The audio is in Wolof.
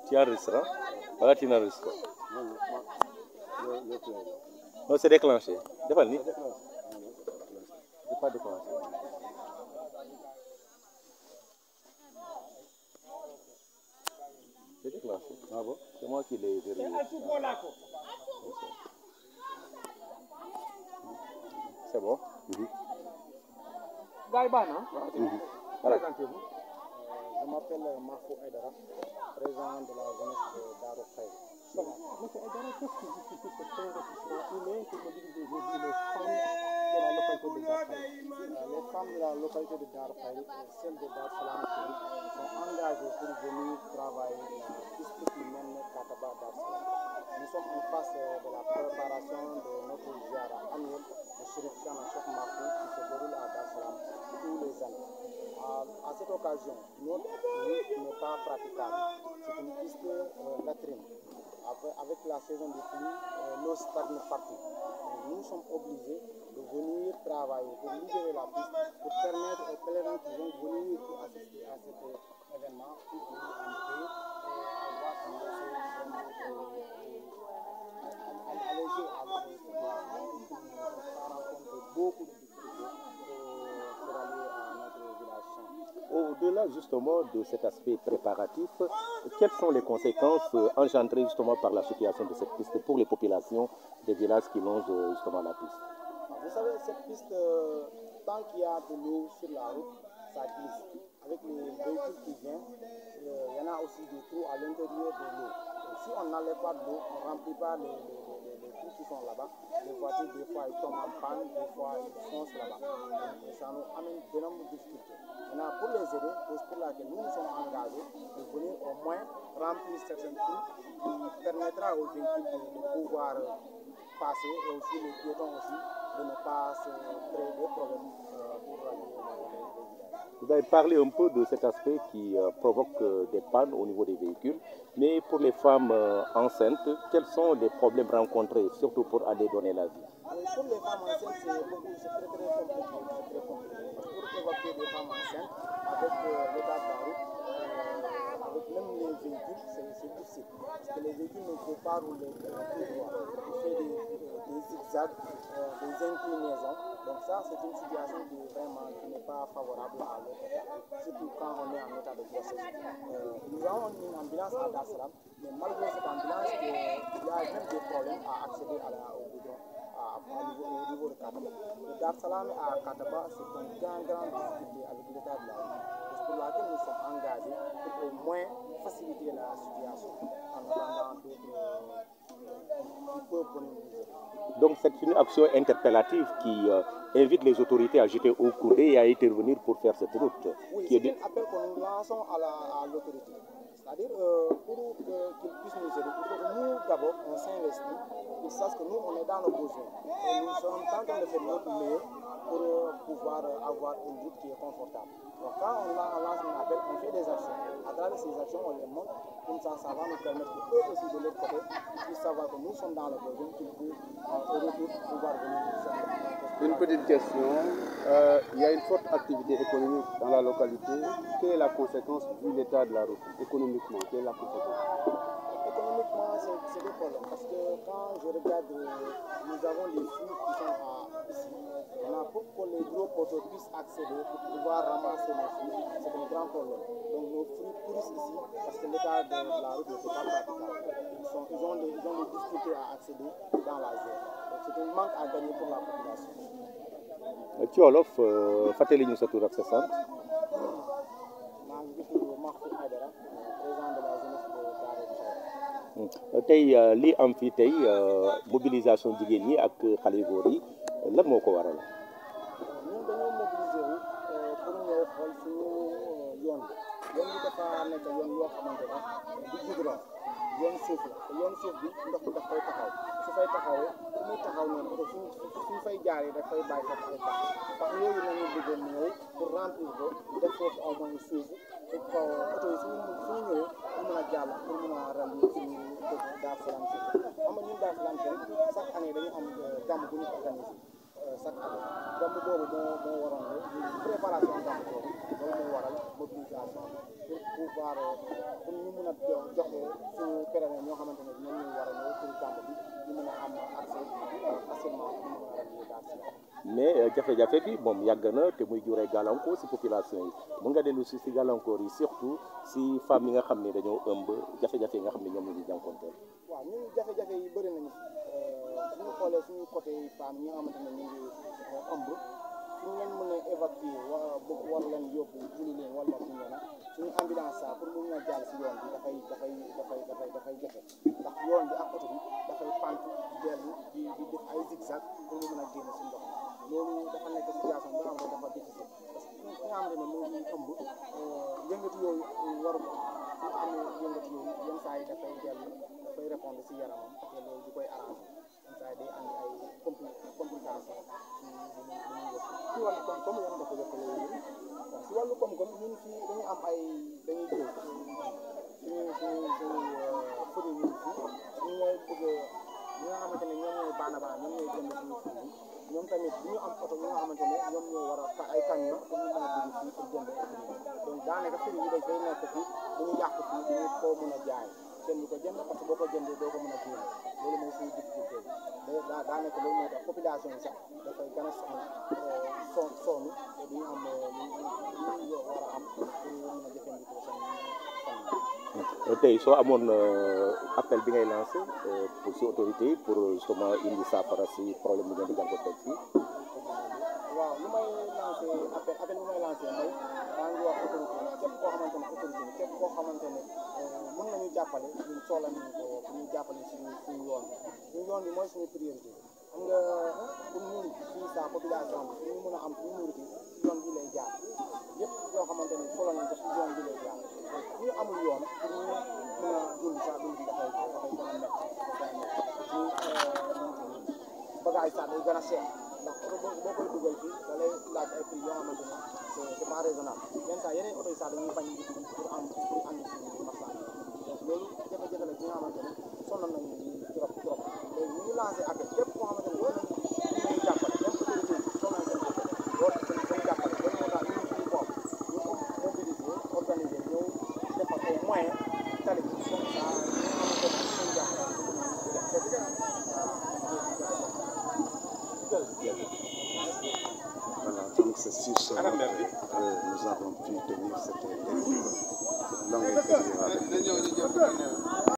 Tu enregistres? Voilà, tu n'enregistres. Non, c'est déclenché. C'est pas ni. C'est pas déclenché. C'est déclenché. Ah bon? C'est moi qui l'ai verrouillé. C'est bon? Gaïbana, Voilà. présentez-vous. Je m'appelle Mahfou Aïdara, président de la jeunesse de Darou Khaïr. Monsieur Aïdara, qu'est-ce qui justifie cette investissement humain que mobilise aujourd'hui les femmes de la localité de Darou Khaïr? Les femmes de la localité de Darou Khaïr, celles de Dar Salam, sont engagées pour venir travailler la piste qui mène Kataba Dar Salam. Nous sommes en face de la préparation de notre ziara annuel de Chérif Chana Cheikh Mahfou qui se déroule à Dar Salam tous les années. À cette occasion, notre route n'est pas praticable. C'est une piste latrine. Avec la saison des pluies, l'eau stagne partout. Nous sommes obligés de venir travailler pour libérer la piste, pour permettre aux pèlerins qui vont venir pour assister à cet événement, pour venir en paix et avoir un accès allégé à leur situation, pour rencontrer beaucoup de difficultés pour aller à notre village. Au-delà justement de cet aspect préparatif, quelles sont les conséquences engendrées justement par la situation de cette piste pour les populations des villages qui longent justement la piste? Vous savez, cette piste, tant qu'il y a de l'eau sur la route, ça glisse. Avec les véhicules qui viennent, il y en a aussi des trous à l'intérieur de l'eau. Si on n'enlève pas de l'eau, on ne remplit pas les trous qui sont là-bas. Les voitures, des fois, ils tombent en panne, des fois, ils foncent là-bas. Donc, ça nous amène de nombreuses difficultés. Maintenant, pour les aider, c'est pour laquelle nous nous sommes engagés de venir au moins remplir certains trous qui permettra aux véhicules de pouvoir passer et aussi les piétons aussi de ne pas se créer des problèmes pour rallier les villages. Vous avez parlé un peu de cet aspect qui provoque des pannes au niveau des véhicules, mais pour les femmes enceintes, quels sont les problèmes rencontrés, surtout pour aller donner la vie? Pour les femmes enceintes, c'est très compliqué. Pour évacuer des femmes enceintes avec l'état de la route, avec même les véhicules, c'est difficile. Parce que les véhicules ne peuvent pas rouler tout droit. Il fait des zigzags, des inclinaisons. Donc ça, c'est une situation qui n'est pas favorable à notre état, surtout quand on est en état de grossesse. Nous avons une ambulance à Dar Salam, mais malgré cette ambulance, il y a même des problèmes à accéder au goudron. Au niveau de Kataba. De Dar Salam à Kataba, c'est une grande difficulté avec l'état de la route. C'est pour laquelle nous sommes engagés pour au moins faciliter la situation en attendant d'autres qui peuvent venir nous aider. Donc c'est une action interpellative qui invite les autorités à jeter au courrier et à intervenir pour faire cette route. Oui, c'est un appel que nous lançons à l'autorité. C'est-à-dire, pour qu'ils puissent nous aider, nous d'abord, on s'investit, qu'ils sachent que nous, on est dans le besoin. Et nous sommes en train de faire notre mieux pour pouvoir avoir une route qui est confortable. Donc quand on lance un appel, on fait des actions. À travers ces actions, on les montre. Comme ça va nous permettre eux aussi de l'autre côté, puissent savoir que nous sommes dans le besoin, qu'ils puissent au retour pouvoir venir nous servir. Une petite question. Il y a une forte activité économique dans la localité. Quelle est la conséquence vu l'état de la route économiquement? Quelle est la conséquence? Économiquement, c'est des problèmes. Parce que quand je regarde, nous avons des flux qui sont ici. Maintenant, pour que les gros poteaux puissent accéder, pour pouvoir ramasser nos flux, c'est un grand problème. Donc nos flux pourrissent ici parce que l'état de la route n'est pas praticable. Ils ont des difficultés à accéder dans la zone. Donc c'est un manque à gagner pour la population. ci wolof fàttali ñu sa tur ak sa sant. maa ngi tudd Mahfou Aïdara, président de la jeunesse de Darou Khaïr. tey lii am fii tey mobilisation jigéen ñi ak xale góor yi lan moo ko waral. ñun dañoo mobiliser wu pour ñëw xool suñu yoon bi dafa nekk yoon yoo xamante ne du goudron yoon suuf la te yoon suuf bi ndox bi daf fay taxaw su fay taxawee fu muy taxaw noonu oto suñ fay jaaree daf fay bàyyi foofu ay pax yooyu nañu bëggoon ñëw pour remplir ko def foofu au moins suuf pour oto yi suñu ñëwee pour mën a jàll pour mën a rallier suñu dëkk Darou Salam Cissé xam nga ñun Darou Salam Cissé chaque année dañu am gàmm bu ñu organiser chaque année gàmm boobu moo waroon préparation gàmm boobu loolu moo waral mobilisation pour pouvoir pour ñu mën a joxe suñu pèlerin ñoo xamante ne ñoom ñuy war a ñëw pour gàmm bi ñu mën a am accès facilement pour mën a rallier Darou Salam. mais jafe-jafe bi moom yàgg na te muy juree gàllankoor si population yi mun nga dellu si gàllankoor yi surtout si femmes yi nga xam ne dañoo ëmb jafe-jafe yi nga xam ne ñoom la ñuy jànkuwanteel. waaw ñun jafe-jafe yi bëri nañu suñu xoolee suñu côté femmes yi nga xamante ne ñu ngi ëmb suñu leen mën a évacuer war leen yóbbu juli leen wala suñu yoon suñu ambulance sa pour mu mën a jàll si yoon bi dafay jafe ndax yoon bi ak oto bi dafay pant dellu di def ay zigzag pour mu mën a génn si ndox loolu dafa nekk situation boo xam ne dafa difficile parce que ki nga xamante ne mu ngi ëmb yëngatu yooyu waru ko su amee yëngatu yooyu yenn saa yi dafay dellu dafay répondre si yaramam te loolu du koy arrangé yenn saa yi day andi ay complication si wàllu koom-koom yan dafa jëkkale yooyu waaw si wàllu koom-koom ñun fii dañu am ay dañuy jëw suñu fëri ñun fii ñu ñooy bëgg ñi nga xamante ne ñoom ñooy baana ñoom ñooy jënd suñu fii ñoom tamit bu ñu am oto ñi nga xamante ne ñoom ñoo war a ay camion pour ñu mën a dugg fii pour jënd donc daanaka fëri yi dañ fay nekk fii dañu yàq fii dañu koo mën a jaay kenn du ko jënd parce que boo ko jëndee doo ko mën a génn loolu mooy suñu difficulté bi daanaka loolu mooy tax population yi sax dafay gën a sonn te duñu am ñu war a am pour mën a jëfandikoo seen tey soo amoon appel bi ngay lancé pour si autorité pour justement indi saafara si problème bi ngeen di jànkuwanteel fii. waaw lu may lancé appel bi may lancé mooy maa ngi wax autorité képp koo xamante ne autorité képp koo xamante ne mën nañu jàppale ñun soxla nañu ko pour ñu jàppale suñu yoon bi mooy suñu priorité xam nga pour ñun fii sa population bi ñu mën a am priorité si yoon bi lay jaar yëpp yoo xamante ne soxla nañu ko si yoon bi lay jaar ñu amul yoon pour ñu mën a dund sax dund bi dafay gën a métti ñu bagage sax day gën a cher ndax oto boo koy dugal fii da lay laaj ay prix yoo xamante ne c'est pas raisonnable yenn saa yeneen oto yi sax dañuy bañ di dugg pour andi suñu marchandise donc loolu jafe-jafe la bi nga xamante ne sonal nañu trop léegi ñu ngi lancé appel képp koo xamante ne mën nañu jàppale même autorité yi sonal nañu loolu seen jàppale loolu moo tax ñu suñu bopp ñu mobiliser organiser ñëw defar au moyen tali bi comme ça ñu xamante ne suñu jàppale Voilà, donc c'est sur ce que nous avons pu tenir cette longue interview avec